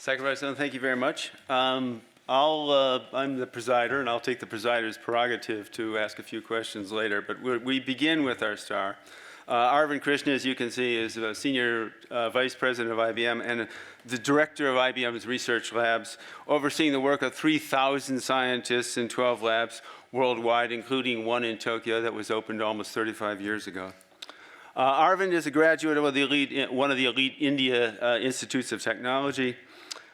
Secretary President, thank you very much. I'm the presider, and I'll take the presider's prerogative to ask a few questions later. But we begin with our star. Arvind Krishna, as you can see, is a senior vice president of IBM and the director of IBM's research labs, overseeing the work of 3,000 scientists in 12 labs worldwide, including one in Tokyo that was opened almost 35 years ago. Arvind is a graduate of one of the elite India Institutes of Technology,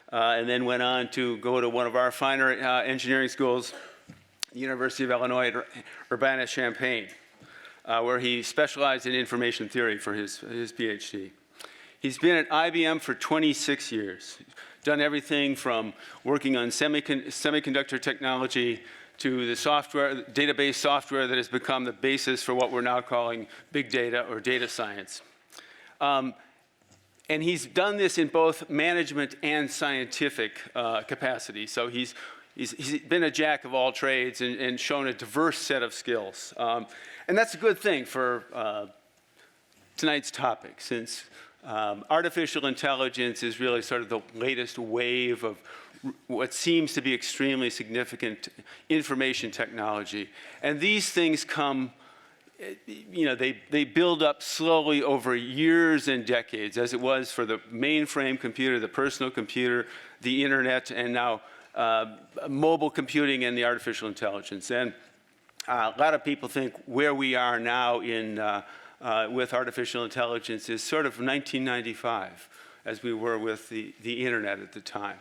and then went on to go to one of our finer engineering schools, the University of Illinois at Urbana-Champaign, where he specialized in information theory for his PhD. He's been at IBM for 26 years, done everything from working on semiconductor technology to the software, database software that has become the basis for what we're now calling big data or data science. And he's done this in both management and scientific capacity. So he's been a jack of all trades and shown a diverse set of skills. And that's a good thing for tonight's topic, since artificial intelligence is really sort of the latest wave of what seems to be extremely significant information technology. And these things come, they build up slowly over years and decades, as it was for the mainframe computer, the personal computer, the internet, and now mobile computing and the artificial intelligence. And a lot of people think where we are now with artificial intelligence is sort of 1995, as we were with the internet at the time.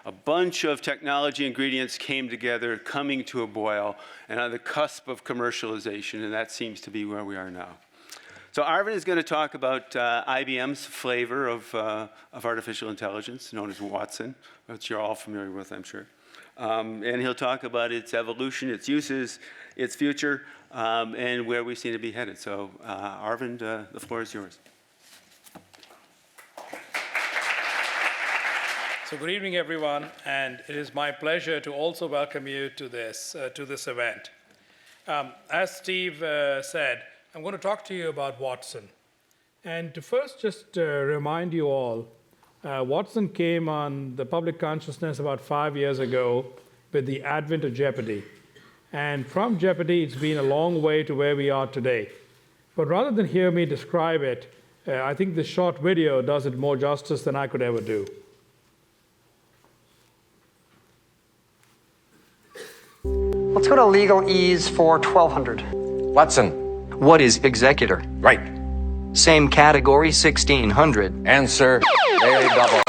A bunch of technology ingredients came together, coming to a boil, and on the cusp of commercialization, and that seems to be where we are now. So Arvind is going to talk about IBM's flavor of artificial intelligence, known as Watson, which you're all familiar with, I'm sure. And he'll talk about its evolution, its uses, its future, and where we seem to be headed. So Arvind, the floor is yours. So good evening, everyone, and it is my pleasure to also welcome you to this event. As Steve said, I'm going to talk to you about Watson. And to first just remind you all, Watson came on the public consciousness about 5 years ago with the advent of Jeopardy. And from Jeopardy, it's been a long way to where we are today. But rather than hear me describe it, I think this short video does it more justice than I could ever do. Let's go to legal ease for 1200. Watson. What is executor? Right. Same category, 1600. Answer A double.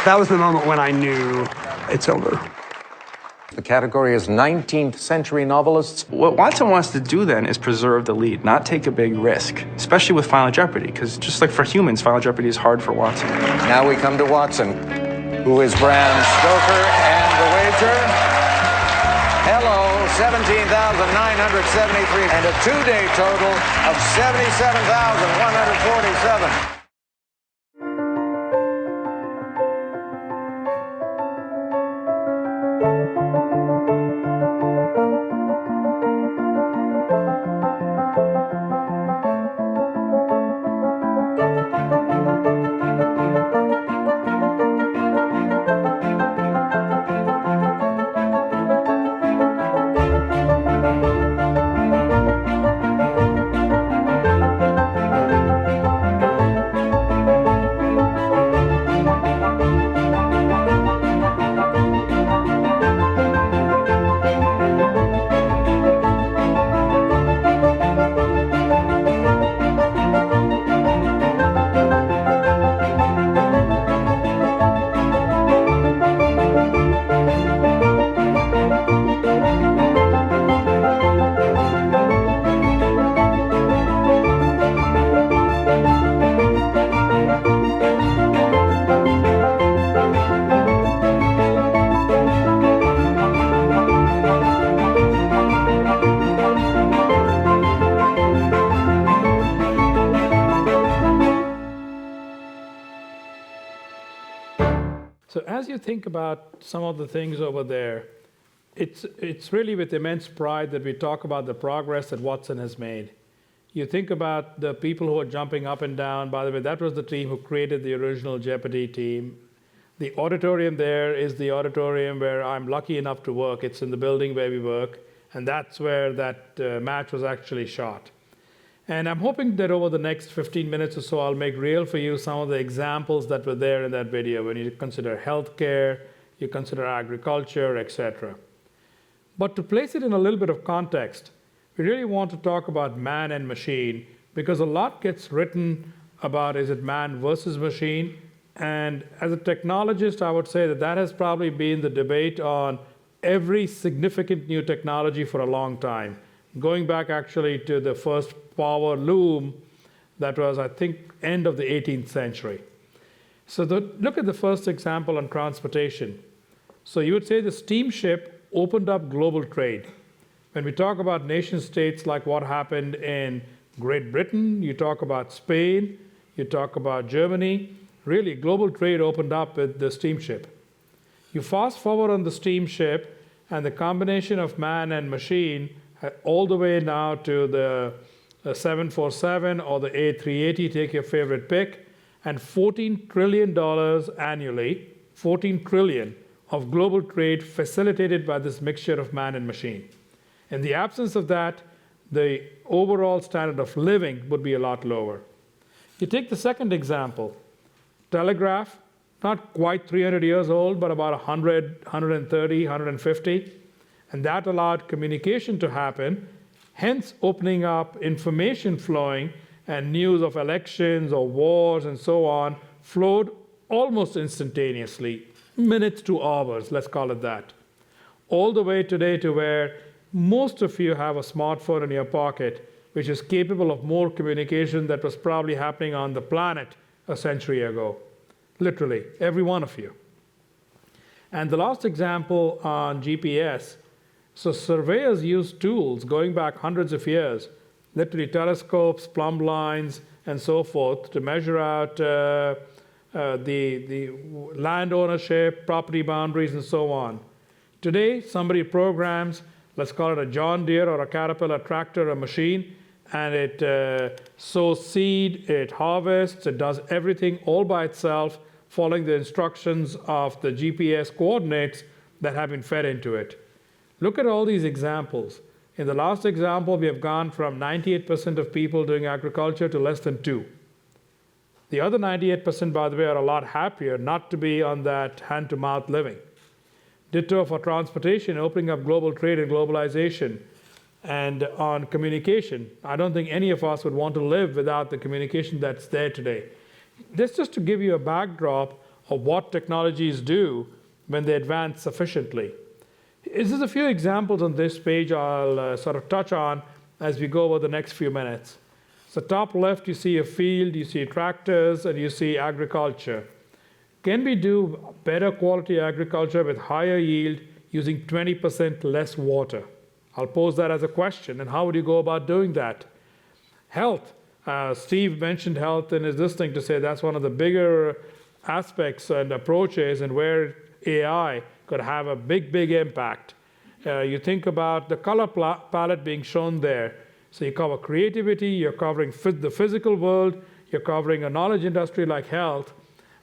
That was the moment when I knew it's over. The category is 19th century novelists. What Watson wants to do then is preserve the lead, not take a big risk, especially with Final Jeopardy, because just like for humans, Final Jeopardy is hard for Watson. Now we come to Watson, who is Bram Stoker, and the wager. Hello, 17,973, and a two-day total of 77,147. So as you think about some of the things over there, it's really with immense pride that we talk about the progress that Watson has made. You think about the people who are jumping up and down. By the way, that was the team who created the original Jeopardy team. The auditorium there is the auditorium where I'm lucky enough to work. It's in the building where we work, and that's where that match was actually shot. And I'm hoping that over the next 15 minutes or so, I'll make real for you some of the examples that were there in that video when you consider healthcare, you consider agriculture, etc. But to place it in a little bit of context, we really want to talk about man and machine, because a lot gets written about is it man versus machine. And as a technologist, I would say that that has probably been the debate on every significant new technology for a long time, going back actually to the first power loom that was, I think, end of the 18th century. So look at the first example on transportation. So you would say the steamship opened up global trade. When we talk about nation states like what happened in Great Britain, you talk about Spain, you talk about Germany, really global trade opened up with the steamship. You fast forward on the steamship and the combination of man and machine all the way now to the 747 or the A380, take your favorite pick, and $14 trillion annually, 14 trillion of global trade facilitated by this mixture of man and machine. In the absence of that, the overall standard of living would be a lot lower. You take the second example, telegraph, not quite 300 years old, but about 100, 130, 150, and that allowed communication to happen, hence opening up information flowing, and news of elections or wars and so on flowed almost instantaneously, minutes to hours, let's call it that. All the way today to where most of you have a smartphone in your pocket, which is capable of more communication that was probably happening on the planet a century ago. Literally, every one of you. And the last example on GPS, so surveyors used tools going back hundreds of years, literally telescopes, plumb lines, and so forth, to measure out the land ownership, property boundaries, and so on. Today, somebody programs, let's call it a John Deere or a Caterpillar tractor, a machine, and it sows seed, it harvests, it does everything all by itself, following the instructions of the GPS coordinates that have been fed into it. Look at all these examples. In the last example, we have gone from 98% of people doing agriculture to less than 2%. The other 98%, by the way, are a lot happier not to be on that hand-to-mouth living. Ditto for transportation, opening up global trade and globalization. And on communication, I don't think any of us would want to live without the communication that's there today. This just to give you a backdrop of what technologies do when they advance sufficiently. This is a few examples on this page I'll sort of touch on as we go over the next few minutes. So top left, you see a field, you see tractors, and you see agriculture. Can we do better quality agriculture with higher yield using 20% less water? I'll pose that as a question, and how would you go about doing that? Health. Steve mentioned health in his listening to say that's one of the bigger aspects and approaches and where AI could have a big, big impact. You think about the color palette being shown there. So you cover creativity, you're covering the physical world, you're covering a knowledge industry like health.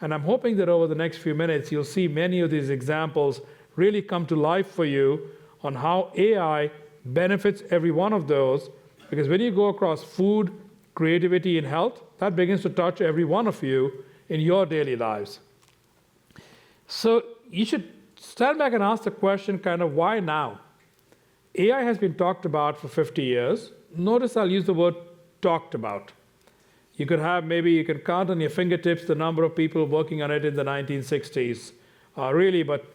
And I'm hoping that over the next few minutes, you'll see many of these examples really come to life for you on how AI benefits every one of those. Because when you go across food, creativity, and health, that begins to touch every one of you in your daily lives. So you should stand back and ask the question, kind of, why now? AI has been talked about for 50 years. Notice I'll use the word talked about. You could have, maybe you can count on your fingertips the number of people working on it in the 1960s, but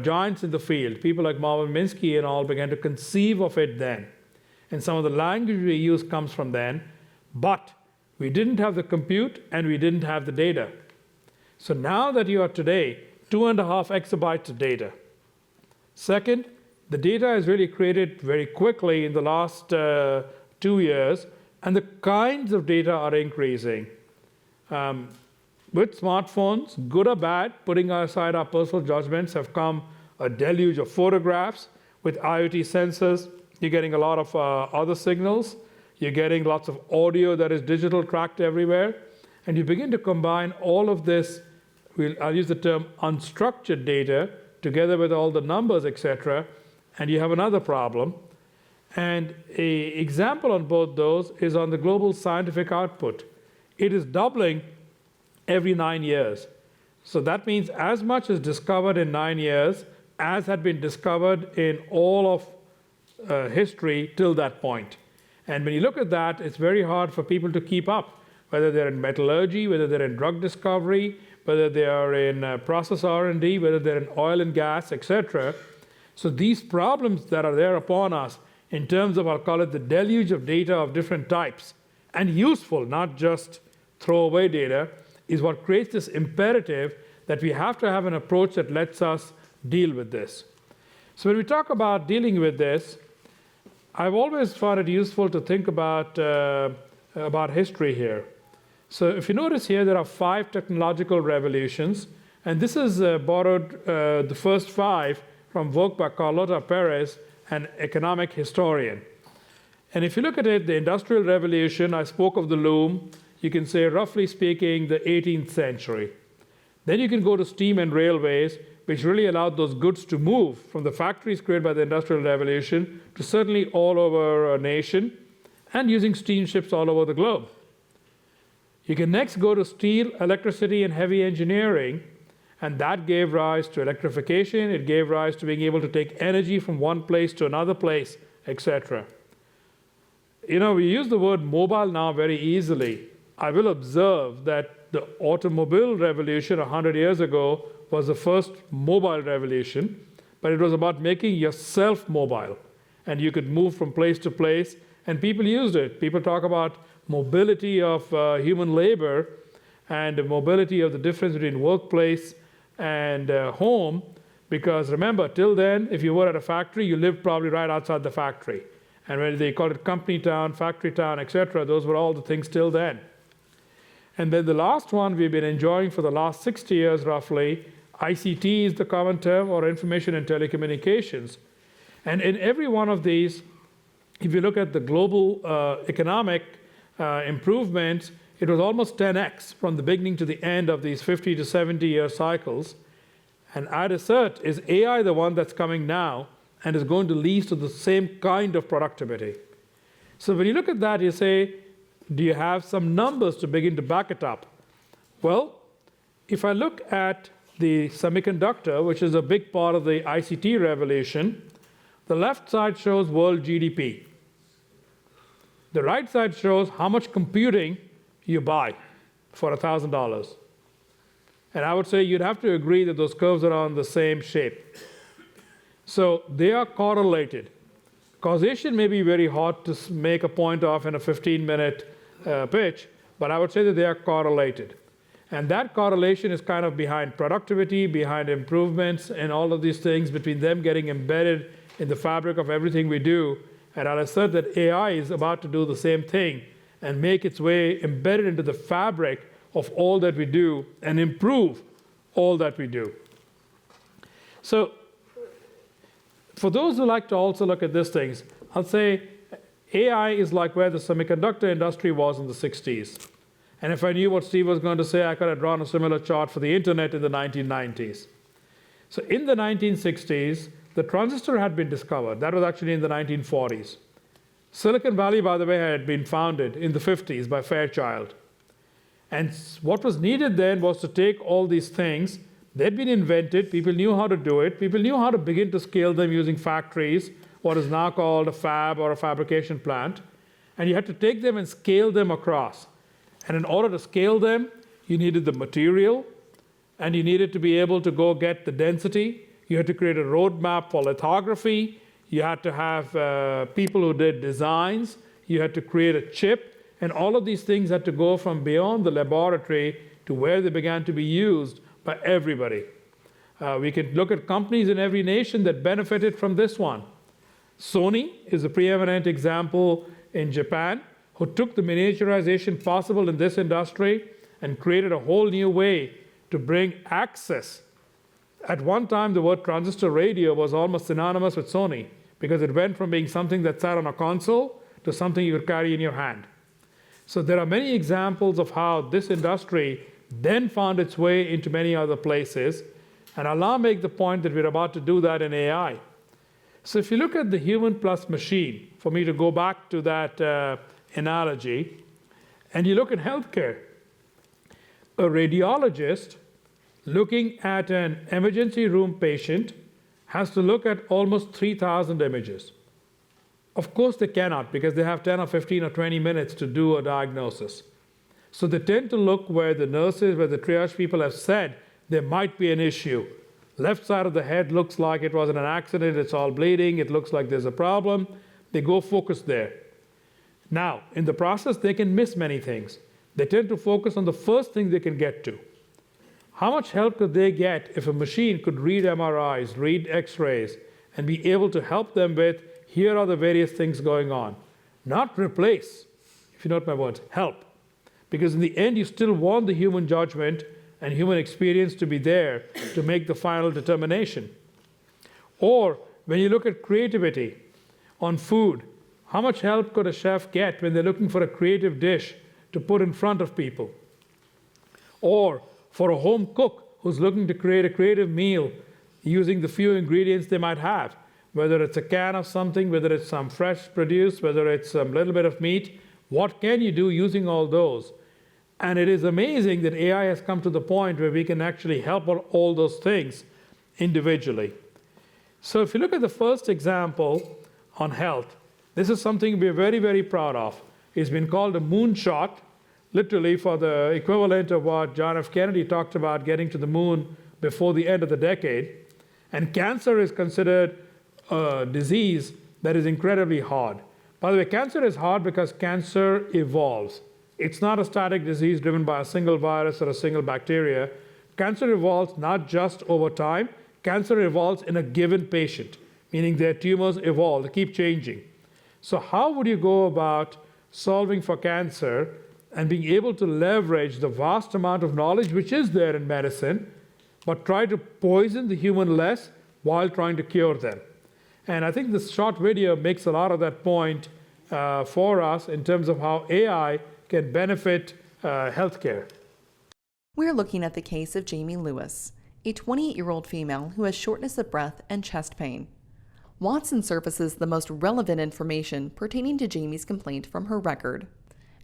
giants in the field, people like Marvin Minsky and all began to conceive of it then. And some of the language we use comes from then, but we didn't have the compute and we didn't have the data. So now that you are today, 2.5 exabytes of data. Second, the data is really created very quickly in the last 2 years, and the kinds of data are increasing. With smartphones, good or bad, putting aside our personal judgments, have come a deluge of photographs. With IoT sensors, you're getting a lot of other signals. You're getting lots of audio that is digital tracked everywhere. And you begin to combine all of this, I'll use the term unstructured data, together with all the numbers, etc., and you have another problem. And an example on both those is on the global scientific output. It is doubling every 9 years. So that means as much is discovered in 9 years as had been discovered in all of history till that point. And when you look at that, it's very hard for people to keep up, whether they're in metallurgy, whether they're in drug discovery, whether they are in process R&D, whether they're in oil and gas, etc. So these problems that are there upon us in terms of, I'll call it the deluge of data of different types, and useful, not just throwaway data, is what creates this imperative that we have to have an approach that lets us deal with this. So when we talk about dealing with this, I've always found it useful to think about history here. So if you notice here, there are 5 technological revolutions, and this is borrowed the first 5 from work by Carlota Perez, an economic historian. And if you look at it, the Industrial Revolution, I spoke of the loom, you can say, roughly speaking, the 18th century. Then you can go to steam and railways, which really allowed those goods to move from the factories created by the Industrial Revolution to certainly all over a nation, and using steamships all over the globe. You can next go to steel, electricity, and heavy engineering, and that gave rise to electrification. It gave rise to being able to take energy from one place to another place, etc. You know, we use the word mobile now very easily. I will observe that the automobile revolution 100 years ago was the first mobile revolution, but it was about making yourself mobile. And you could move from place to place, and people used it. People talk about mobility of human labor and the mobility of the difference between workplace and home, because remember, till then, if you were at a factory, you lived probably right outside the factory. And when they called it company town, factory town, etc., those were all the things till then. And then the last one we've been enjoying for the last 60 years roughly, ICT is the common term, or information and telecommunications. And in every one of these, if you look at the global economic improvements, it was almost 10x from the beginning to the end of these 50 to 70-year cycles. And I'd assert, is AI the one that's coming now and is going to lead to the same kind of productivity? So when you look at that, you say, do you have some numbers to begin to back it up? Well, if I look at the semiconductor, which is a big part of the ICT revolution, the left side shows world GDP. The right side shows how much computing you buy for $1,000. And I would say you'd have to agree that those curves are on the same shape. So they are correlated. Causation may be very hard to make a point of in a 15-minute pitch, but I would say that they are correlated. And that correlation is kind of behind productivity, behind improvements, and all of these things, between them getting embedded in the fabric of everything we do. And I'll assert that AI is about to do the same thing and make its way embedded into the fabric of all that we do and improve all that we do. So for those who like to also look at these things, I'll say AI is like where the semiconductor industry was in the 60s. And if I knew what Steve was going to say, I could have drawn a similar chart for the internet in the 1990s. So in the 1960s, the transistor had been discovered. That was actually in the 1940s. Silicon Valley, by the way, had been founded in the 50s by Fairchild. And what was needed then was to take all these things. They'd been invented. People knew how to do it. People knew how to begin to scale them using factories, what is now called a fab or a fabrication plant. And you had to take them and scale them across. And in order to scale them, you needed the material, and you needed to be able to go get the density. You had to create a roadmap for lithography. You had to have people who did designs. You had to create a chip. And all of these things had to go from beyond the laboratory to where they began to be used by everybody. We can look at companies in every nation that benefited from this one. Sony is a preeminent example in Japan, who took the miniaturization possible in this industry and created a whole new way to bring access. At one time, the word transistor radio was almost synonymous with Sony, because it went from being something that sat on a console to something you would carry in your hand. So there are many examples of how this industry then found its way into many other places. And I'll now make the point that we're about to do that in AI. So if you look at the human plus machine, for me to go back to that analogy, and you look at healthcare, a radiologist looking at an emergency room patient has to look at almost 3,000 images. Of course they cannot, because they have 10 or 15 or 20 minutes to do a diagnosis. So they tend to look where the nurses, where the triage people have said there might be an issue. Left side of the head looks like it was in an accident, it's all bleeding, it looks like there's a problem. They go focus there. Now, in the process, they can miss many things. They tend to focus on the first thing they can get to. How much help could they get if a machine could read MRIs, read X-rays, and be able to help them with, here are the various things going on. Not replace, if you note my words, help. Because in the end, you still want the human judgment and human experience to be there to make the final determination. Or when you look at creativity on food, how much help could a chef get when they're looking for a creative dish to put in front of people? Or for a home cook who's looking to create a creative meal using the few ingredients they might have, whether it's a can of something, whether it's some fresh produce, whether it's a little bit of meat, what can you do using all those? And it is amazing that AI has come to the point where we can actually help all those things individually. So if you look at the first example on health, this is something we're very, very proud of. It's been called a moonshot, literally for the equivalent of what John F. Kennedy talked about, getting to the moon before the end of the decade. And cancer is considered a disease that is incredibly hard. By the way, cancer is hard because cancer evolves. It's not a static disease driven by a single virus or a single bacteria. Cancer evolves not just over time. Cancer evolves in a given patient, meaning their tumors evolve, they keep changing. So how would you go about solving for cancer and being able to leverage the vast amount of knowledge which is there in medicine, but try to poison the human less while trying to cure them? And I think this short video makes a lot of that point for us in terms of how AI can benefit healthcare. We're looking at the case of Jamie Lewis, a 28-year-old female who has shortness of breath and chest pain. Watson surfaces the most relevant information pertaining to Jamie's complaint from her record.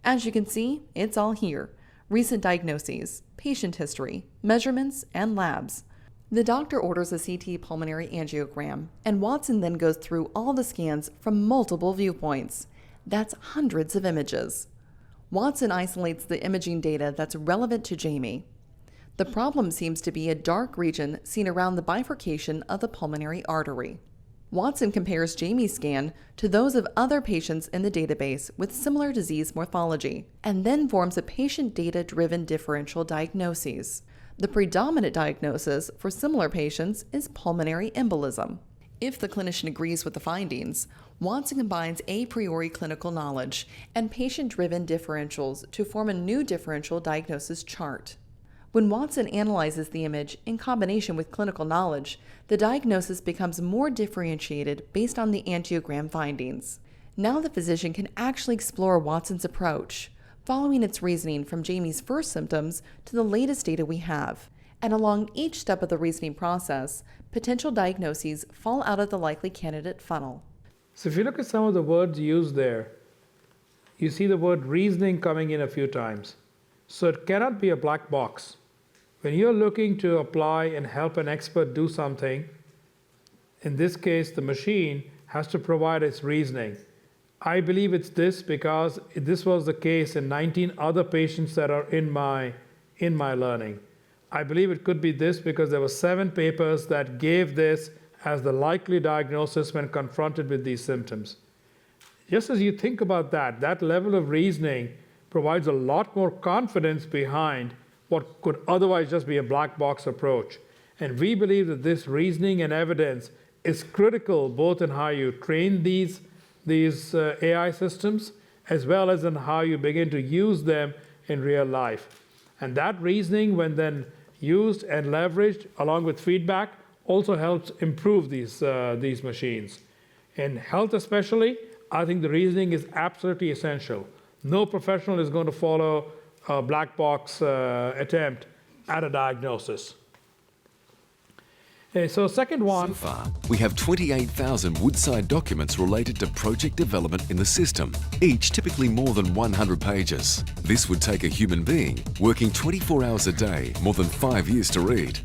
As you can see, it's all here: recent diagnoses, patient history, measurements, and labs. The doctor orders a CT pulmonary angiogram, and Watson then goes through all the scans from multiple viewpoints. That's hundreds of images. Watson isolates the imaging data that's relevant to Jamie. The problem seems to be a dark region seen around the bifurcation of the pulmonary artery. Watson compares Jamie's scan to those of other patients in the database with similar disease morphology, and then forms a patient data-driven differential diagnosis. The predominant diagnosis for similar patients is pulmonary embolism. If the clinician agrees with the findings, Watson combines a priori clinical knowledge and patient-driven differentials to form a new differential diagnosis chart. When Watson analyzes the image in combination with clinical knowledge, the diagnosis becomes more differentiated based on the angiogram findings. Now the physician can actually explore Watson's approach, following its reasoning from Jamie's first symptoms to the latest data we have. And along each step of the reasoning process, potential diagnoses fall out of the likely candidate funnel. So if you look at some of the words used there, you see the word reasoning coming in a few times. So it cannot be a black box. When you're looking to apply and help an expert do something, in this case, the machine has to provide its reasoning. I believe it's this because this was the case in 19 other patients that are in my learning. I believe it could be this because there were 7 papers that gave this as the likely diagnosis when confronted with these symptoms. Just as you think about that, that level of reasoning provides a lot more confidence behind what could otherwise just be a black box approach. And we believe that this reasoning and evidence is critical both in how you train these AI systems as well as in how you begin to use them in real life. And that reasoning, when then used and leveraged along with feedback, also helps improve these machines. In health especially, I think the reasoning is absolutely essential. No professional is going to follow a black box attempt at a diagnosis. Okay, so second one. So far, we have 28,000 Woodside documents related to project development in the system, each typically more than 100 pages. This would take a human being working 24 hours a day, more than 5 years to read.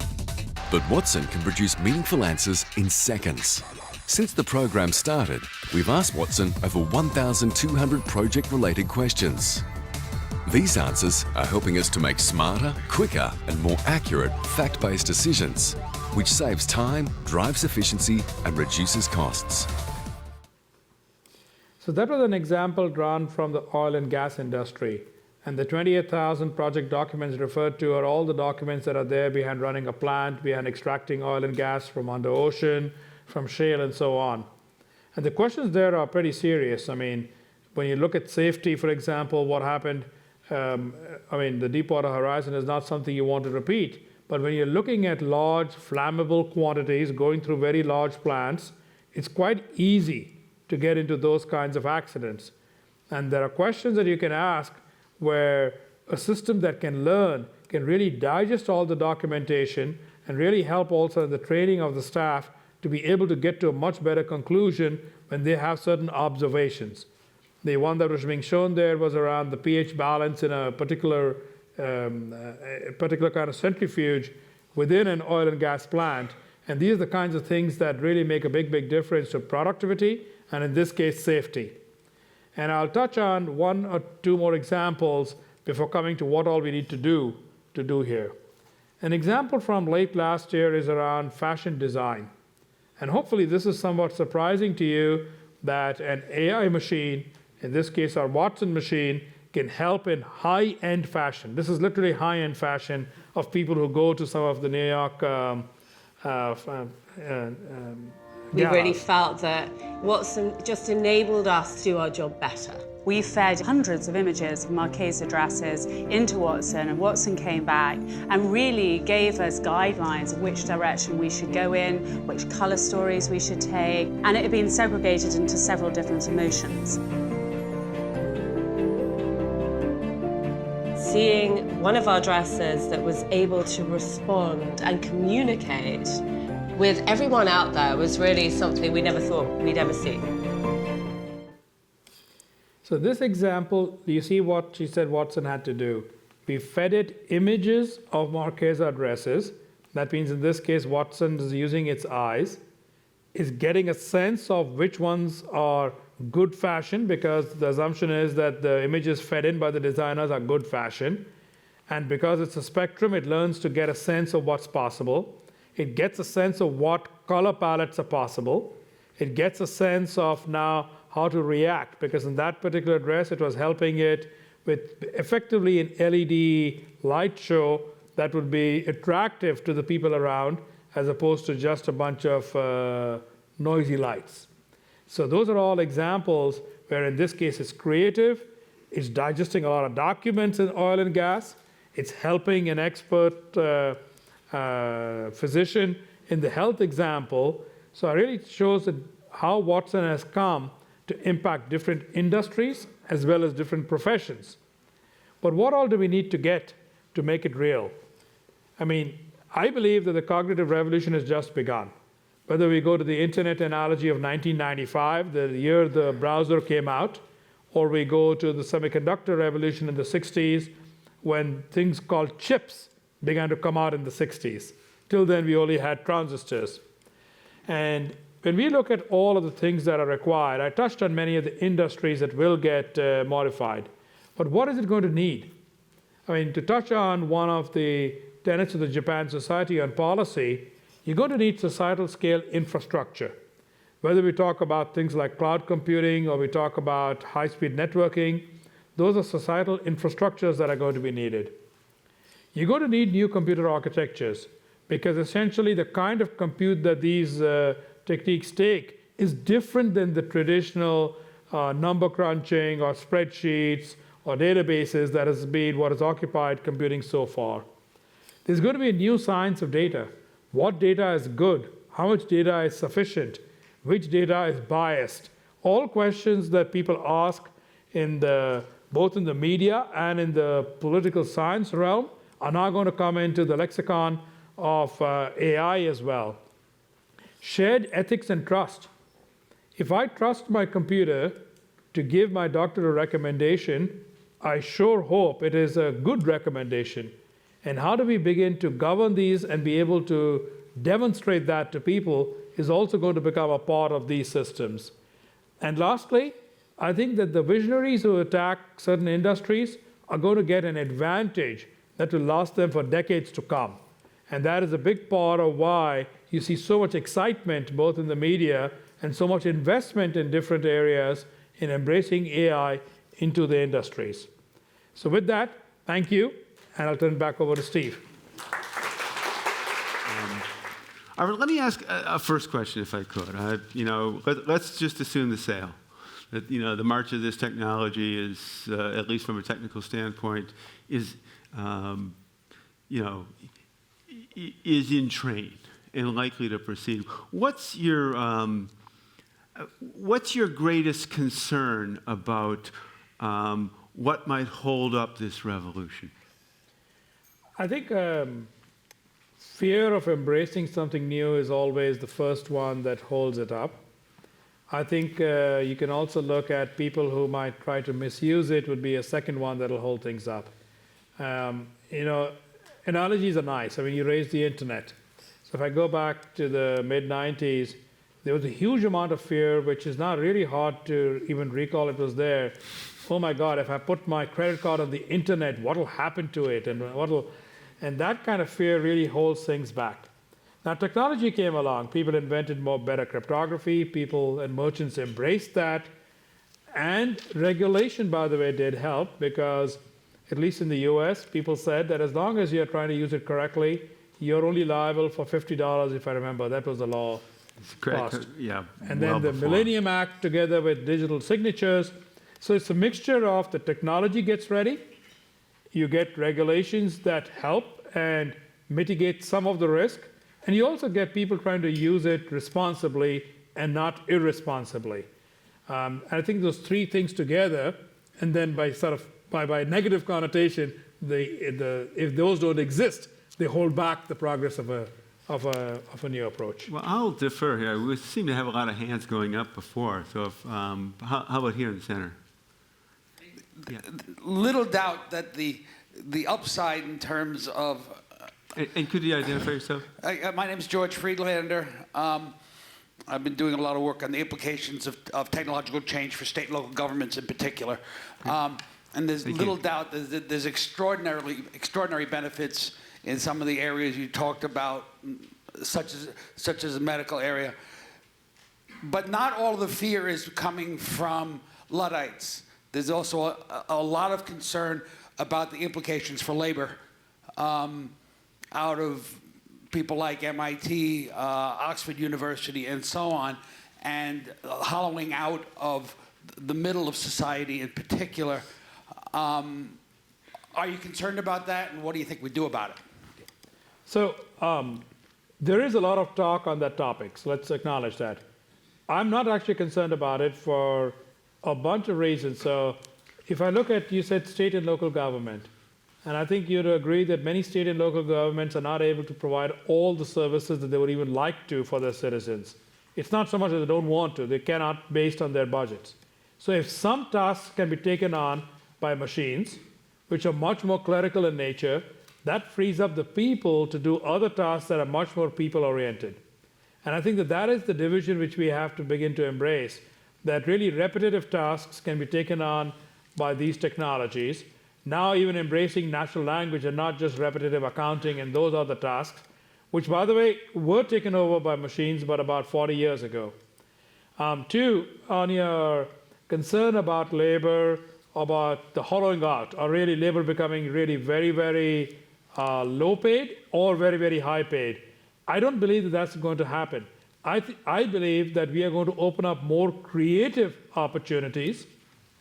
But Watson can produce meaningful answers in seconds. Since the program started, we've asked Watson over 1,200 project-related questions. These answers are helping us to make smarter, quicker, and more accurate fact-based decisions, which saves time, drives efficiency, and reduces costs. So that was an example drawn from the oil and gas industry. And the 28,000 project documents referred to are all the documents that are there behind running a plant, behind extracting oil and gas from under ocean, from shale, and so on. And the questions there are pretty serious. I mean, when you look at safety, for example, what happened, the Deepwater Horizon is not something you want to repeat. But when you're looking at large flammable quantities going through very large plants, it's quite easy to get into those kinds of accidents. And there are questions that you can ask where a system that can learn can really digest all the documentation and really help also in the training of the staff to be able to get to a much better conclusion when they have certain observations. The one that was being shown there was around the pH balance in a particular kind of centrifuge within an oil and gas plant. And these are the kinds of things that really make a big, big difference to productivity and, in this case, safety. And I'll touch on one or two more examples before coming to what all we need to do here. An example from late last year is around fashion design. And hopefully this is somewhat surprising to you that an AI machine, in this case our Watson machine, can help in high-end fashion. This is literally high-end fashion of people who go to some of the New York We really felt that Watson just enabled us to do our job better. We fed hundreds of images of Marquez addresses into Watson, and Watson came back and really gave us guidelines of which direction we should go in, which color stories we should take, and it had been segregated into several different emotions. Seeing one of our dressers that was able to respond and communicate with everyone out there was really something we never thought we'd ever see. So this example, you see what she said Watson had to do. We fed it images of Marquez addresses. That means in this case, Watson is using its eyes, is getting a sense of which ones are good fashion, because the assumption is that the images fed in by the designers are good fashion. And because it's a spectrum, it learns to get a sense of what's possible. It gets a sense of what color palettes are possible. It gets a sense of now how to react, because in that particular dress, it was helping it with effectively an LED light show that would be attractive to the people around, as opposed to just a bunch of noisy lights. So those are all examples where, in this case, it's creative, it's digesting a lot of documents in oil and gas, it's helping an expert physician in the health example. So it really shows that how Watson has come to impact different industries as well as different professions. But what all do we need to get to make it real? I mean, I believe that the cognitive revolution has just begun. Whether we go to the internet analogy of 1995, the year the browser came out, or we go to the semiconductor revolution in the 60s, when things called chips began to come out in the 60s. Till then, we only had transistors. And when we look at all of the things that are required, I touched on many of the industries that will get modified. But what is it going to need? I mean, to touch on one of the tenets of the Japan Society on policy, you're going to need societal scale infrastructure. Whether we talk about things like cloud computing or we talk about high-speed networking, those are societal infrastructures that are going to be needed. You're going to need new computer architectures, because essentially the kind of compute that these techniques take is different than the traditional number crunching or spreadsheets or databases that has been what has occupied computing so far. There's going to be a new science of data. What data is good? How much data is sufficient? Which data is biased? all questions that people ask both in the media and in the political science realm are now going to come into the lexicon of AI as well. Shared ethics and trust. If I trust my computer to give my doctor a recommendation, I sure hope it is a good recommendation. And how do we begin to govern these and be able to demonstrate that to people is also going to become a part of these systems. And lastly, I think that the visionaries who attack certain industries are going to get an advantage that will last them for decades to come. And that is a big part of why you see so much excitement both in the media and so much investment in different areas in embracing AI into the industries. So with that, thank you, and I'll turn it back over to Steve. Arvind, let me ask a first question, if I could. Let's just assume the sale. That the march of this technology is, at least from a technical standpoint, is in train and likely to proceed. What's your greatest concern about what might hold up this revolution? I think fear of embracing something new is always the first one that holds it up. I think you can also look at people who might try to misuse it would be a second one that will hold things up. Analogies are nice. I mean, you raise the internet. So if I go back to the mid-90s, there was a huge amount of fear, which is now really hard to even recall it was there. Oh my God, if I put my credit card on the internet, what will happen to it? And that kind of fear really holds things back. Now, technology came along. People invented better cryptography. People and merchants embraced that. And regulation, by the way, did help because, at least in the US, people said that as long as you're trying to use it correctly, you're only liable for $50, if I remember. That was the law passed. Yeah. And then the Millennium Act together with digital signatures. So it's a mixture of the technology gets ready, you get regulations that help and mitigate some of the risk, and you also get people trying to use it responsibly and not irresponsibly. And I think those three things together, and then by negative connotation, if those don't exist, they hold back the progress of a new approach. Well, I'll defer here. We seem to have a lot of hands going up before. So, how about here in the center? Yeah. Little doubt that the upside in terms of... And could you identify yourself? My name is George Friedlander. I've been doing a lot of work on the implications of technological change for state and local governments in particular. And there's little doubt that there's extraordinary benefits in some of the areas you talked about, such as the medical area. But not all of the fear is coming from Luddites. There's also a lot of concern about the implications for labor out of people like MIT, Oxford University, and so on, and hollowing out of the middle of society in particular. Are you concerned about that, and what do you think we do about it? So there is a lot of talk on that topic, so let's acknowledge that. I'm not actually concerned about it for a bunch of reasons. So if I look at, you said state and local government, and I think you'd agree that many state and local governments are not able to provide all the services that they would even like to for their citizens. It's not so much that they don't want to, they cannot based on their budgets. So if some tasks can be taken on by machines, which are much more clerical in nature, that frees up the people to do other tasks that are much more people-oriented. And I think that that is the division which we have to begin to embrace, that really repetitive tasks can be taken on by these technologies. Now even embracing natural language and not just repetitive accounting and those other tasks, which, by the way, were taken over by machines but about 40 years ago. Two, on your concern about labor, about the hollowing out, or really labor becoming really very, very low paid or very, very high paid. I don't believe that that's going to happen. I believe that we are going to open up more creative opportunities,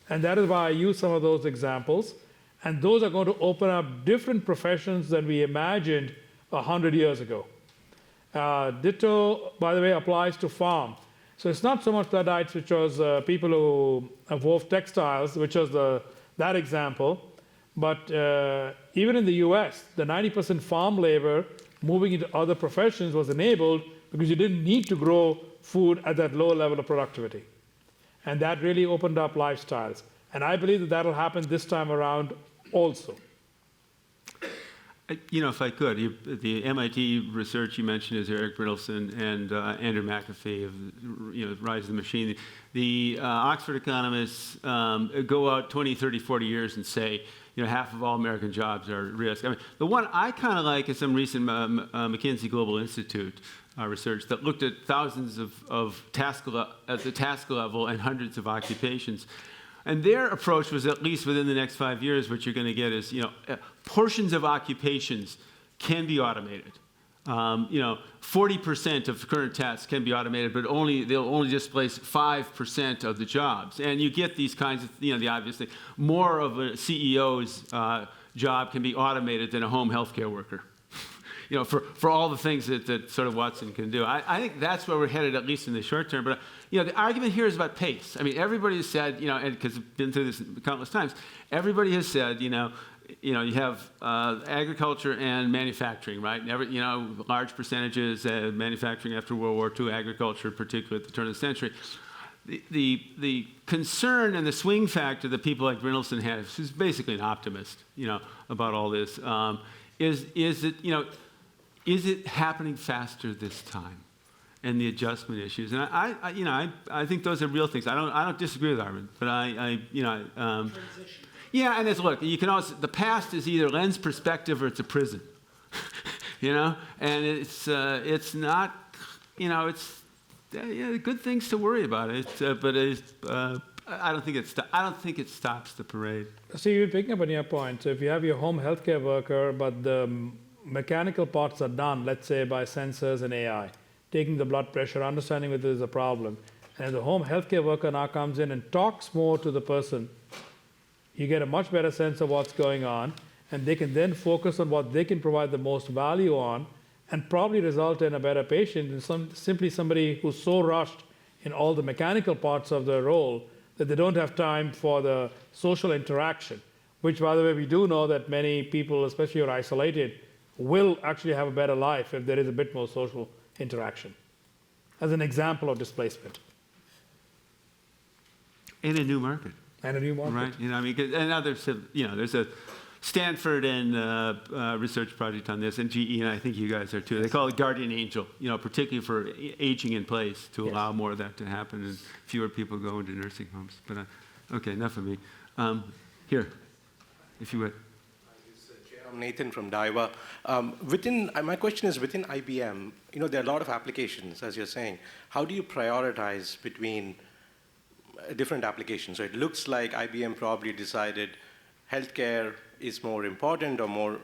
and that is why I use some of those examples. And those are going to open up different professions than we imagined 100 years ago. Ditto, by the way, applies to farm. So it's not so much Luddites, which was people who wove textiles, which was that example. But even in the US, the 90% farm labor moving into other professions was enabled because you didn't need to grow food at that low level of productivity. And that really opened up lifestyles. And I believe that that'll happen this time around also. You know, if I could, the MIT research you mentioned is Eric Brittelson and Andrew McAfee of Rise of the Machine. The Oxford economists go out 20, 30, 40 years and say, half of all American jobs are at risk. I mean, the one I kind of like is some recent McKinsey Global Institute research that looked at thousands of at the task level and hundreds of occupations. And their approach was, at least within the next 5 years, what you're going to get is, portions of occupations can be automated. 40% of current tasks can be automated, but they'll only displace 5% of the jobs. And you get these kinds of, the obvious thing. More of a CEO's job can be automated than a home healthcare worker. For all the things that sort of Watson can do. I think that's where we're headed, at least in the short term. But the argument here is about pace. I mean, everybody has said, and because I've been through this countless times, everybody has said, you have agriculture and manufacturing, right? Large percentages manufacturing after World War II, agriculture, particularly at the turn of the century. The concern and the swing factor that people like Brittelson have, who's basically an optimist, about all this, is that is it happening faster this time? And the adjustment issues, and I think those are real things. I don't disagree with Arvind, but yeah, and look, you can also, the past is either lens perspective or it's a prison, and it's not, it's good things to worry about. But I don't think it stops the parade. So you're picking up on your point. So if you have your home healthcare worker, but the mechanical parts are done, let's say by sensors and AI, taking the blood pressure, understanding whether there's a problem, and the home healthcare worker now comes in and talks more to the person, you get a much better sense of what's going on, and they can then focus on what they can provide the most value on, and probably result in a better patient than simply somebody who's so rushed in all the mechanical parts of their role that they don't have time for the social interaction, which, by the way, we do know that many people, especially who are isolated, will actually have a better life if there is a bit more social interaction, as an example of displacement. In a new market. And a new market. Right, and others have, there's a Stanford and research project on this, and GE, and I think you guys are too. They call it Guardian Angel, particularly for aging in place, to allow more of that to happen and fewer people go into nursing homes. But okay, enough of me. Here, if you would. I'm Nathan from Daiwa. My question is, within IBM, there are a lot of applications, as you're saying. How do you prioritize between different applications? So it looks like IBM probably decided healthcare is more important or more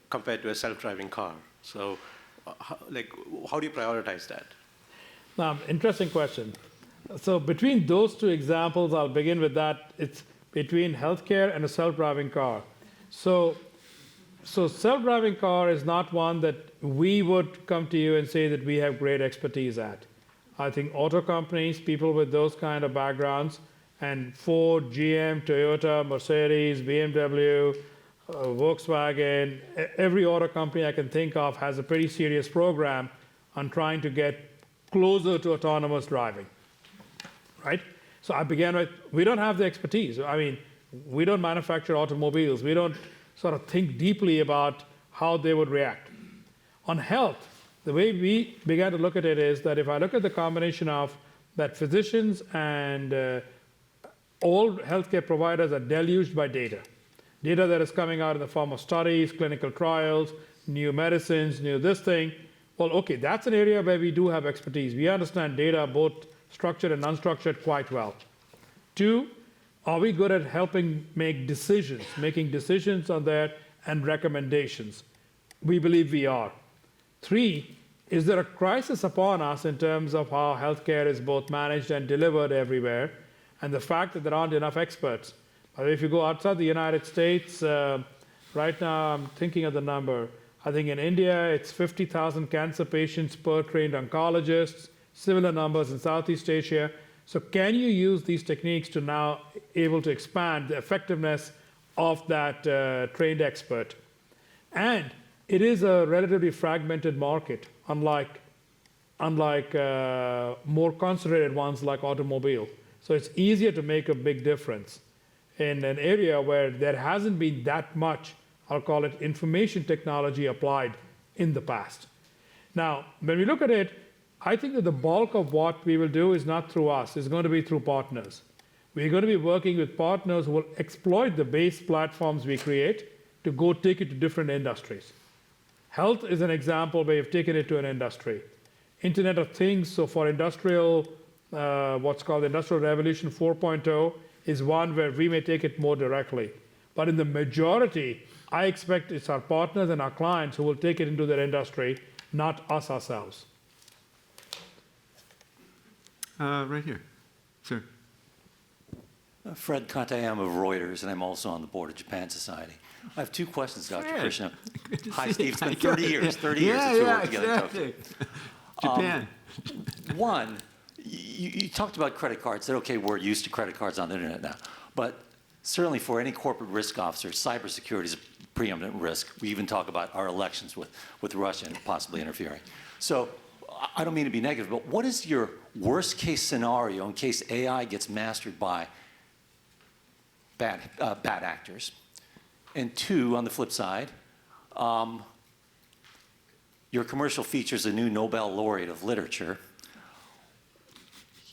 compared to a self-driving car. So how do you prioritize that? Interesting question. So between those two examples, I'll begin with that. It's between healthcare and a self-driving car. So self-driving car is not one that we would come to you and say that we have great expertise at. I think auto companies, people with those kind of backgrounds, and Ford, GM, Toyota, Mercedes, BMW, Volkswagen, every auto company I can think of has a pretty serious program on trying to get closer to autonomous driving, right? So I began with, we don't have the expertise. I mean, we don't manufacture automobiles. We don't sort of think deeply about how they would react. On health, the way we began to look at it is that if I look at the combination of that physicians and all healthcare providers are deluged by data that is coming out in the form of studies, clinical trials, new medicines, new this thing. Well, okay, that's an area where we do have expertise. We understand data, both structured and unstructured, quite well. 2, are we good at helping making decisions on that and recommendations? We believe we are. 3, is there a crisis upon us in terms of how healthcare is both managed and delivered everywhere, and the fact that there aren't enough experts? If you go outside the United States, right now I'm thinking of the number. I think in India it's 50,000 cancer patients per trained oncologist, similar numbers in Southeast Asia. So can you use these techniques to now able to expand the effectiveness of that trained expert? And it is a relatively fragmented market, unlike more concentrated ones like automobile. So it's easier to make a big difference in an area where there hasn't been that much, I'll call it, information technology applied in the past. Now, when we look at it, I think that the bulk of what we will do is not through us, it's going to be through partners. We're going to be working with partners who will exploit the base platforms we create to go take it to different industries. Health is an example where you've taken it to an industry. Internet of Things, so for industrial, what's called Industrial Revolution 4.0, is one where we may take it more directly. But in the majority, I expect it's our partners and our clients who will take it into their industry, not us ourselves. Right here, sir. Fred Katayam of Reuters, and I'm also on the board of Japan Society. I have two questions, Dr. Krishna. Hi, Steve. It's been 30 years. 30 years since we worked together. Exactly. Japan. One, you talked about credit cards. Said, okay, we're used to credit cards on the internet now. But certainly for any corporate risk officer, cybersecurity is a preeminent risk. We even talk about our elections with Russia and possibly interfering. So I don't mean to be negative, but what is your worst case scenario in case AI gets mastered by bad actors? And two, on the flip side, your commercial features a new Nobel laureate of literature.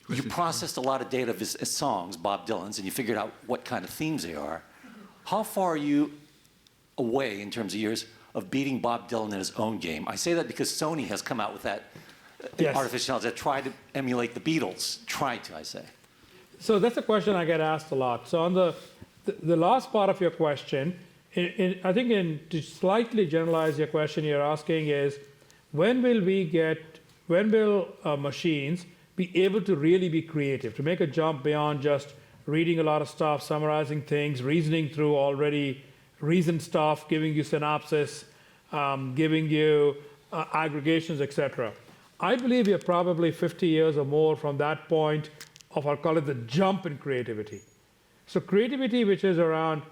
You processed a lot of data of his songs, Bob Dylan's, and you figured out what kind of themes they are. How far are you away in terms of years of beating Bob Dylan in his own game? I say that because Sony has come out with that artificial intelligence that tried to emulate the Beatles. Tried to, I say. So that's a question I get asked a lot. So on the last part of your question, I think to slightly generalize your question, you're asking is, when will machines be able to really be creative, to make a jump beyond just reading a lot of stuff, summarizing things, reasoning through already reasoned stuff, giving you synopsis, giving you aggregations, etc. I believe we are probably 50 years or more from that point of, I'll call it the jump in creativity. So creativity, which is around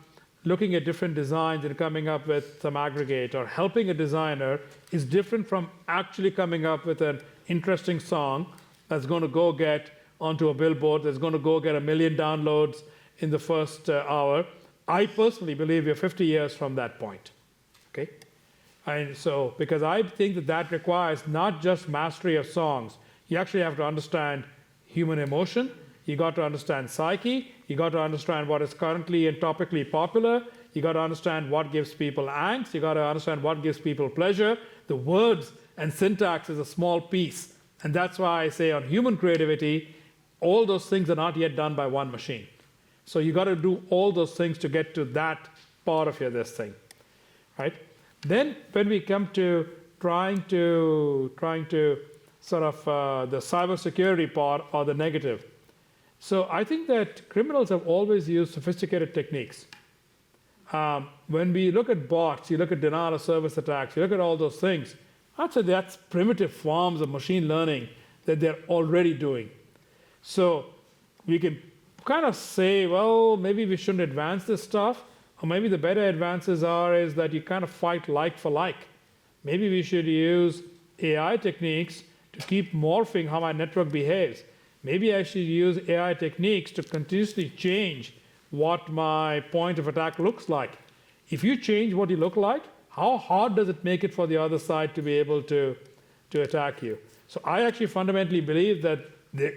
looking at different designs and coming up with some aggregate, or helping a designer, is different from actually coming up with an interesting song that's going to go get onto a billboard, that's going to go get 1 million downloads in the first hour. I personally believe we're 50 years from that point. Okay? And so, because I think that requires not just mastery of songs, you actually have to understand human emotion, you got to understand psyche, you got to understand what is currently and topically popular, you got to understand what gives people angst, you got to understand what gives people pleasure. The words and syntax is a small piece. And that's why I say on human creativity, all those things are not yet done by one machine. So you got to do all those things to get to that part of this thing, right? Then when we come to trying to sort of the cybersecurity part or the negative. So I think that criminals have always used sophisticated techniques. When we look at bots, you look at denial of service attacks, you look at all those things, I'd say that's primitive forms of machine learning that they're already doing. So we can kind of say, well, maybe we shouldn't advance this stuff, or maybe the better advances is that you kind of fight like for like. Maybe we should use AI techniques to keep morphing how my network behaves. Maybe I should use AI techniques to continuously change what my point of attack looks like. If you change what you look like, how hard does it make it for the other side to be able to attack you? So I actually fundamentally believe that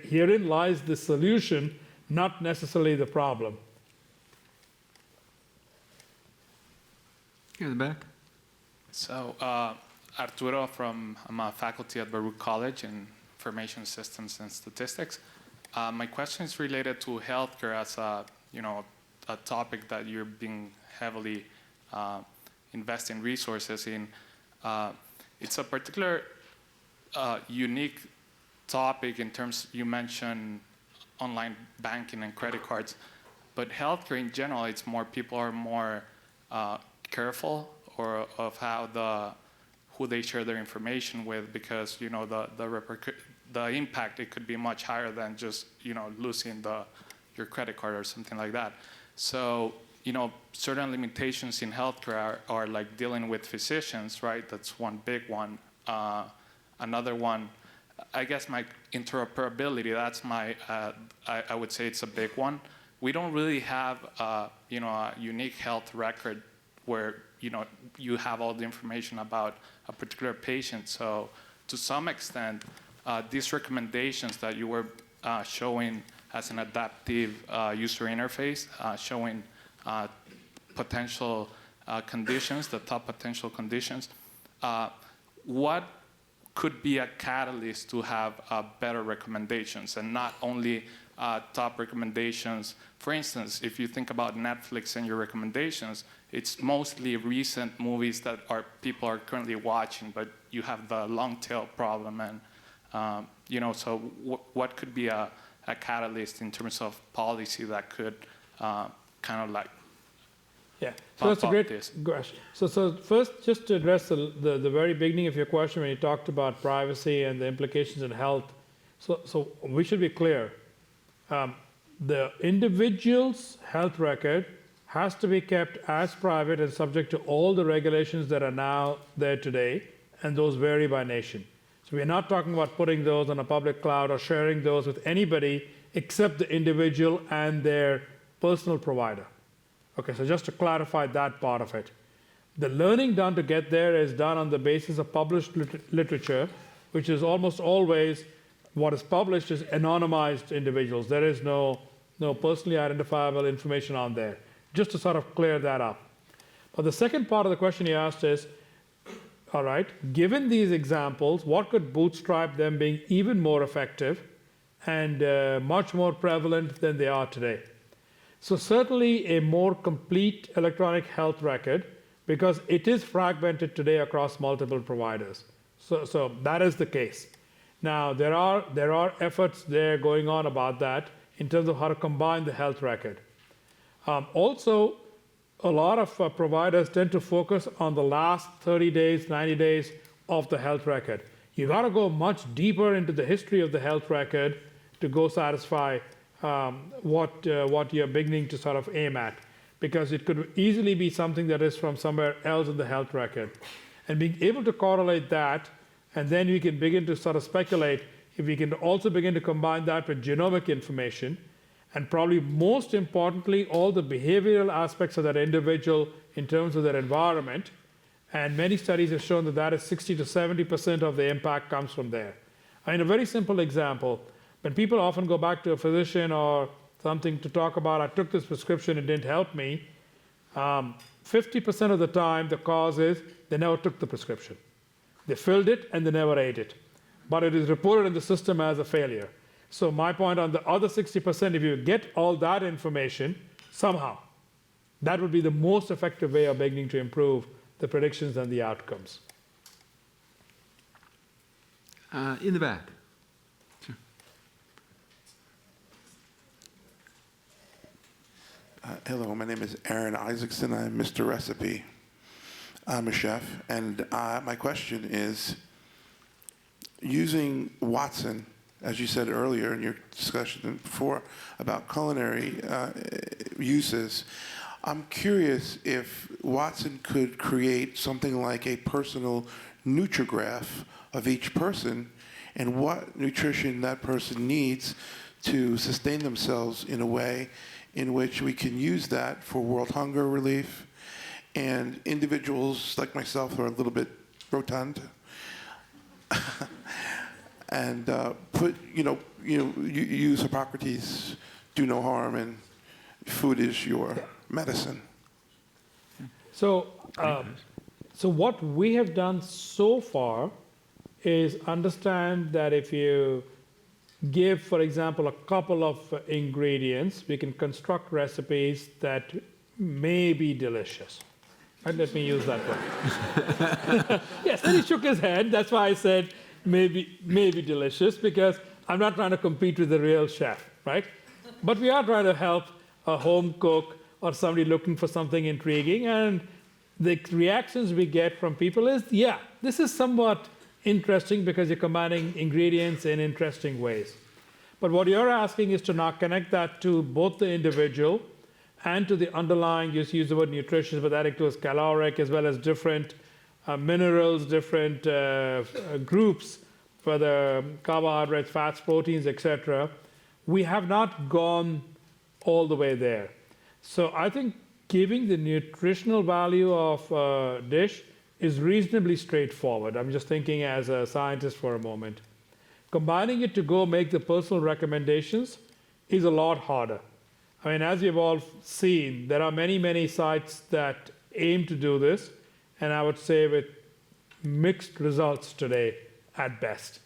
herein lies the solution, not necessarily the problem. Here in the back. So Arturo I'm a faculty at Baruch College in Information Systems and Statistics. My question is related to healthcare as a topic that you're being heavily investing resources in. It's a particular unique topic in terms, you mentioned online banking and credit cards, but healthcare in general, it's more, people are more careful of how who they share their information with, because the the impact, it could be much higher than just, losing your credit card or something like that. So, certain limitations in healthcare are like dealing with physicians, right? That's one big one. Another one, I guess my interoperability, that's I would say it's a big one. We don't really have, a unique health record where, you have all the information about a particular patient. So to some extent, these recommendations that you were showing as an adaptive user interface, showing potential conditions, the top potential conditions, what could be a catalyst to have better recommendations and not only top recommendations? For instance, if you think about Netflix and your recommendations, it's mostly recent movies that people are currently watching, but you have the long tail problem. And, so what could be a catalyst in terms of policy that could kind of like Yeah, so that's a great question. So first, just to address the very beginning of your question when you talked about privacy and the implications in health. So we should be clear. The individual's health record has to be kept as private and subject to all the regulations that are now there today, and those vary by nation. So we're not talking about putting those on a public cloud or sharing those with anybody except the individual and their personal provider. Okay, so just to clarify that part of it. The learning done to get there is done on the basis of published literature, which is almost always what is published is anonymized individuals. There is no personally identifiable information on there, just to sort of clear that up. But the second part of the question you asked is, all right, given these examples, what could bootstrap them being even more effective and much more prevalent than they are today? So certainly a more complete electronic health record, because it is fragmented today across multiple providers. So that is the case. Now, there are efforts there going on about that in terms of how to combine the health record. Also, a lot of providers tend to focus on the last 30 days, 90 days of the health record. You got to go much deeper into the history of the health record to go satisfy what you're beginning to sort of aim at, because it could easily be something that is from somewhere else in the health record. And being able to correlate that, and then we can begin to sort of speculate if we can also begin to combine that with genomic information, and probably most importantly, all the behavioral aspects of that individual in terms of their environment. And many studies have shown that is 60 to 70% of the impact comes from there. I mean, a very simple example, when people often go back to a physician or something to talk about, I took this prescription, it didn't help me, 50% of the time the cause is they never took the prescription. They filled it and they never ate it. But it is reported in the system as a failure. So my point on the other 60%, if you get all that information, somehow, that would be the most effective way of beginning to improve the predictions and the outcomes. In the back. Sure. Hello, my name is Aaron Isaacson. I'm Mr. Recipe. I'm a chef, and my question is, using Watson, as you said earlier in your discussion before about culinary uses, I'm curious if Watson could create something like a personal nutrigraph of each person and what nutrition that person needs to sustain themselves in a way in which we can use that for world hunger relief, and individuals like myself who are a little bit rotund and use Hippocrates, do no harm, and food is your medicine. So what we have done so far is understand that if you give, for example, a couple of ingredients, we can construct recipes that may be delicious. Right, let me use that one. Yes, then he shook his head. That's why I said maybe delicious, because I'm not trying to compete with the real chef, right? But we are trying to help a home cook or somebody looking for something intriguing, and the reactions we get from people is, yeah, this is somewhat interesting because you're combining ingredients in interesting ways. But what you're asking is to now connect that to both the individual and to the underlying, just use the word nutritious, but that includes caloric as well as different minerals, different groups, whether carbohydrates, fats, proteins, etc. We have not gone all the way there. So I think giving the nutritional value of a dish is reasonably straightforward. I'm just thinking as a scientist for a moment. Combining it to go make the personal recommendations is a lot harder. I mean, as you've all seen, there are many, many sites that aim to do this, and I would say with mixed results today at best.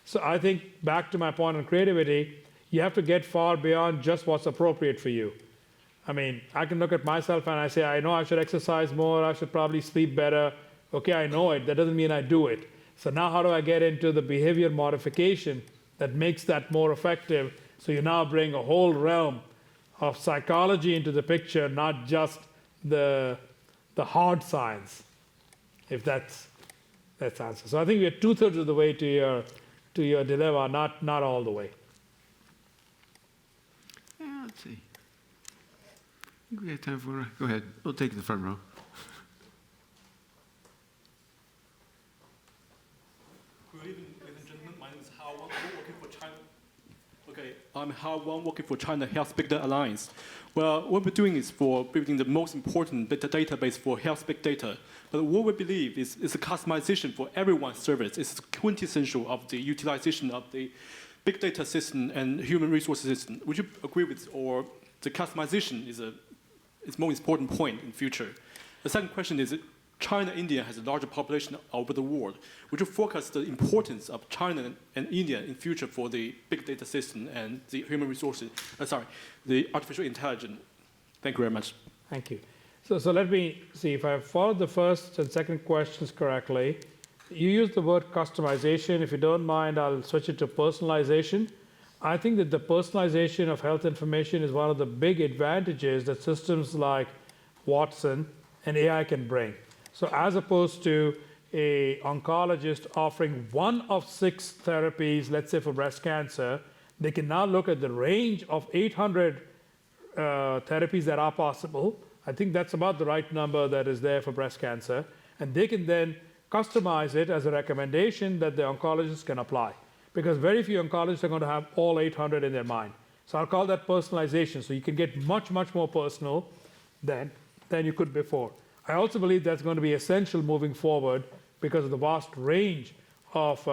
So I think back to my point on creativity, you have to get far beyond just what's appropriate for you. I mean, I can look at myself and I say, I know I should exercise more, I should probably sleep better. Okay, I know it, that doesn't mean I do it. So now how do I get into the behavior modification that makes that more effective? So you now bring a whole realm of psychology into the picture, not just the hard science, if that's answer. So I think we are 2/3 of the way to your dilemma, not all the way. Yeah, let's see. I think we have time for, go ahead, we'll take the front row. Good evening, ladies and gentlemen. My name is Hao Wang, working for China. Okay, I'm Hao Wang, working for China Health Big Data Alliance. Well, what we're doing is for building the most important database for health big data. But what we believe is a customization for everyone's service. It's quintessential of the utilization of the big data system and human resources system. Would you agree with, or the customization is more important point in future? The second question is, China, India has a larger population over the world. Would you focus the importance of China and India in future for the big data system and the human resources, the artificial intelligence? Thank you very much. Thank you. So let me see if I followed the first and second questions correctly. You used the word customization. If you don't mind, I'll switch it to personalization. I think that the personalization of health information is one of the big advantages that systems like Watson and AI can bring. So as opposed to an oncologist offering 1 of 6 therapies, let's say for breast cancer, they can now look at the range of 800 therapies that are possible. I think that's about the right number that is there for breast cancer. And they can then customize it as a recommendation that the oncologist can apply. Because very few oncologists are going to have all 800 in their mind. So I'll call that personalization. So you can get much, much more personal than you could before. I also believe that's going to be essential moving forward because of the vast range of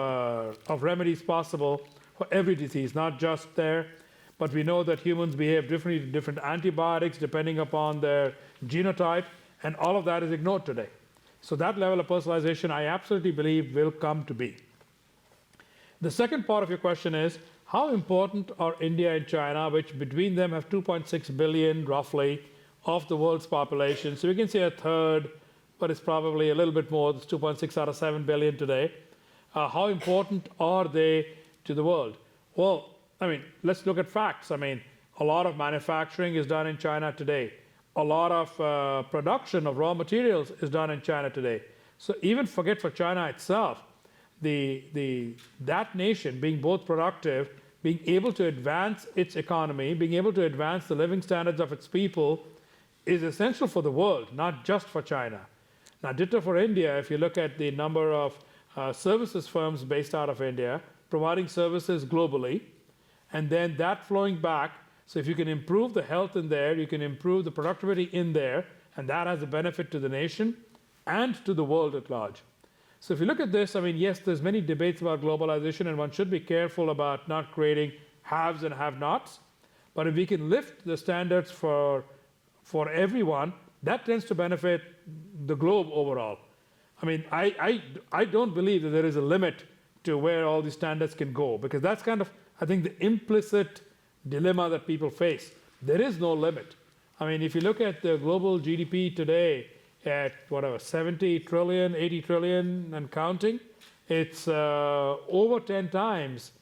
remedies possible for every disease, not just there, but we know that humans behave differently to different antibiotics depending upon their genotype, and all of that is ignored today. So that level of personalization, I absolutely believe, will come to be. The second part of your question is, how important are India and China, which between them have 2.6 billion, roughly, of the world's population. So we can say 1/3, but it's probably a little bit more. It's 2.6 out of 7 billion today. How important are they to the world? Well, I mean, let's look at facts. I mean, a lot of manufacturing is done in China today. A lot of production of raw materials is done in China today. So even forget for China itself, that nation being both productive, being able to advance its economy, being able to advance the living standards of its people, is essential for the world, not just for China. Now, ditto for India, if you look at the number of services firms based out of India, providing services globally, and then that flowing back. So if you can improve the health in there, you can improve the productivity in there, and that has a benefit to the nation and to the world at large. So if you look at this, I mean, yes, there's many debates about globalization, and one should be careful about not creating haves and have-nots. But if we can lift the standards for everyone, that tends to benefit the globe overall. I mean, I don't believe that there is a limit to where all these standards can go, because that's kind of, I think, the implicit dilemma that people face. There is no limit. I mean, if you look at the global GDP today at whatever, 70 trillion, 80 trillion and counting, it's over 10 times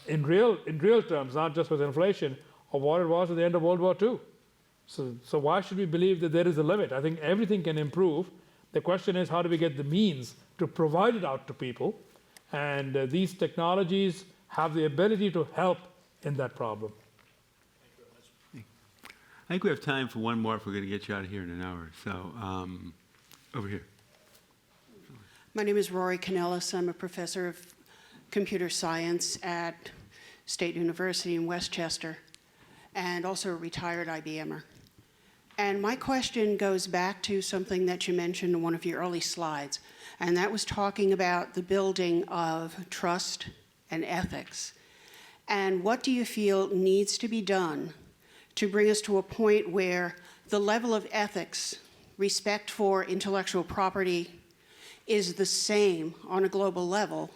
in real terms, not just with inflation, of what it was at the end of World War II. So why should we believe that there is a limit? I think everything can improve. The question is, how do we get the means to provide it out to people? And these technologies have the ability to help in that problem. I think we have time for one more if we're going to get you out of here in an hour. So, over here. My name is Rory Canellis. I'm a professor of computer science at State University in Westchester, and also a retired IBMer. And my question goes back to something that you mentioned in one of your early slides, and that was talking about the building of trust and ethics. And what do you feel needs to be done to bring us to a point where the level of ethics, respect for intellectual property, is the same on a global level?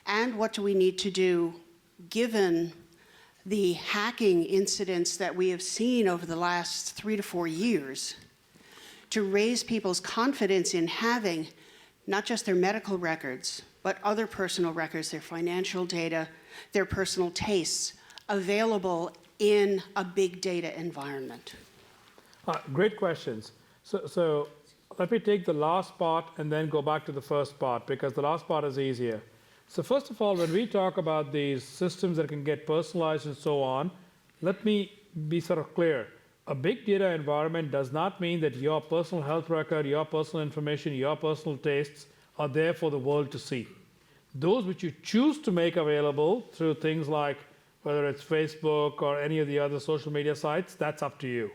And what do we need to do given the hacking incidents that we have seen over the last 3 to 4 years to raise people's confidence in having not just their medical records, but other personal records, their financial data, their personal tastes, available in a big data environment? Great questions. So let me take the last part and then go back to the first part, because the last part is easier. So first of all, when we talk about these systems that can get personalized and so on, let me be sort of clear. A big data environment does not mean that your personal health record, your personal information, your personal tastes are there for the world to see. Those which you choose to make available through things like whether it's Facebook or any of the other social media sites, that's up to you.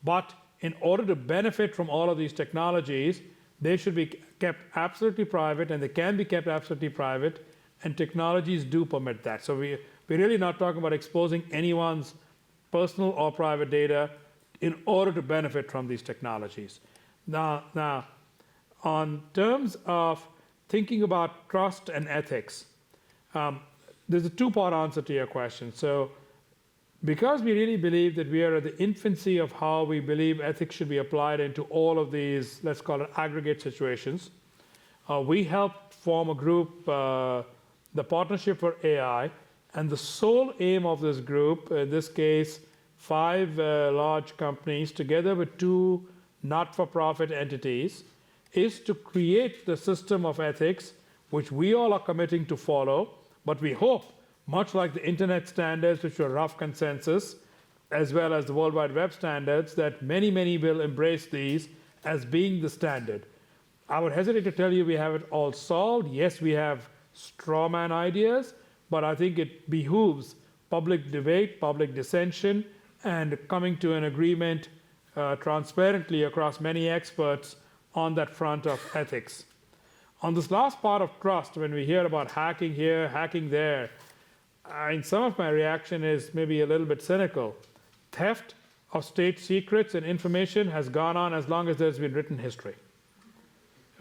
But in order to benefit from all of these technologies, they should be kept absolutely private, and they can be kept absolutely private, and technologies do permit that. So we're really not talking about exposing anyone's personal or private data in order to benefit from these technologies. Now, on terms of thinking about trust and ethics, there's a two-part answer to your question. So because we really believe that we are at the infancy of how we believe ethics should be applied into all of these, let's call it aggregate situations, we helped form a group, the Partnership for AI, and the sole aim of this group, in this case, 5 large companies together with 2 not-for-profit entities, is to create the system of ethics which we all are committing to follow, but we hope, much like the internet standards, which were rough consensus, as well as the World Wide Web standards, that many, many will embrace these as being the standard. I would hesitate to tell you we have it all solved. Yes, we have straw man ideas, but I think it behooves public debate, public dissension, and coming to an agreement transparently across many experts on that front of ethics. On this last part of trust, when we hear about hacking here, hacking there, some of my reaction is maybe a little bit cynical. Theft of state secrets and information has gone on as long as there's been written history.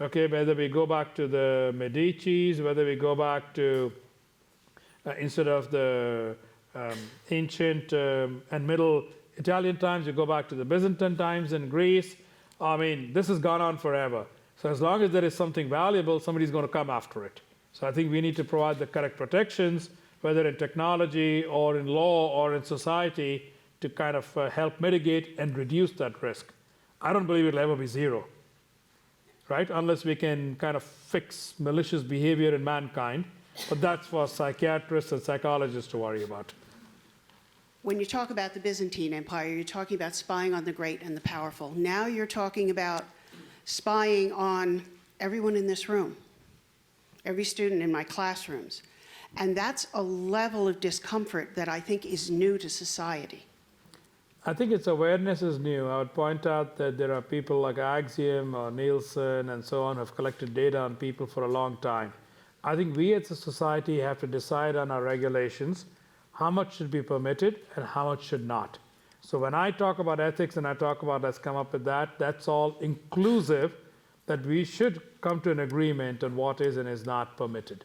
Okay, whether we go back to the Medicis, whether we go back to, instead of the ancient and middle Italian times, you go back to the Byzantine times in Greece. I mean, this has gone on forever. So as long as there is something valuable, somebody's going to come after it. So I think we need to provide the correct protections, whether in technology or in law or in society, to kind of help mitigate and reduce that risk. I don't believe it'll ever be zero, right? Unless we can kind of fix malicious behavior in mankind. But that's for psychiatrists and psychologists to worry about. When you talk about the Byzantine Empire, you're talking about spying on the great and the powerful. Now you're talking about spying on everyone in this room, every student in my classrooms. And that's a level of discomfort that I think is new to society. I think its awareness is new. I would point out that there are people like Axiom or Nielsen and so on who have collected data on people for a long time. I think we as a society have to decide on our regulations, how much should be permitted and how much should not. So when I talk about ethics and I talk about let's come up with that, that's all inclusive that we should come to an agreement on what is and is not permitted.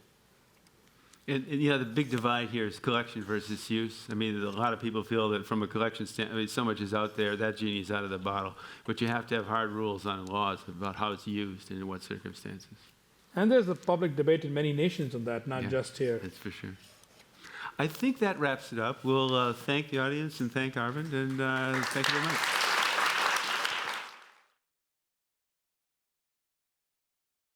And you know, the big divide here is collection versus use. I mean, a lot of people feel that from a collection standpoint, I mean, so much is out there, that genie's out of the bottle. But you have to have hard rules on laws about how it's used and in what circumstances. And there's a public debate in many nations on that, not just here. That's for sure. I think that wraps it up. We'll thank the audience and thank Arvind, and thank you very much.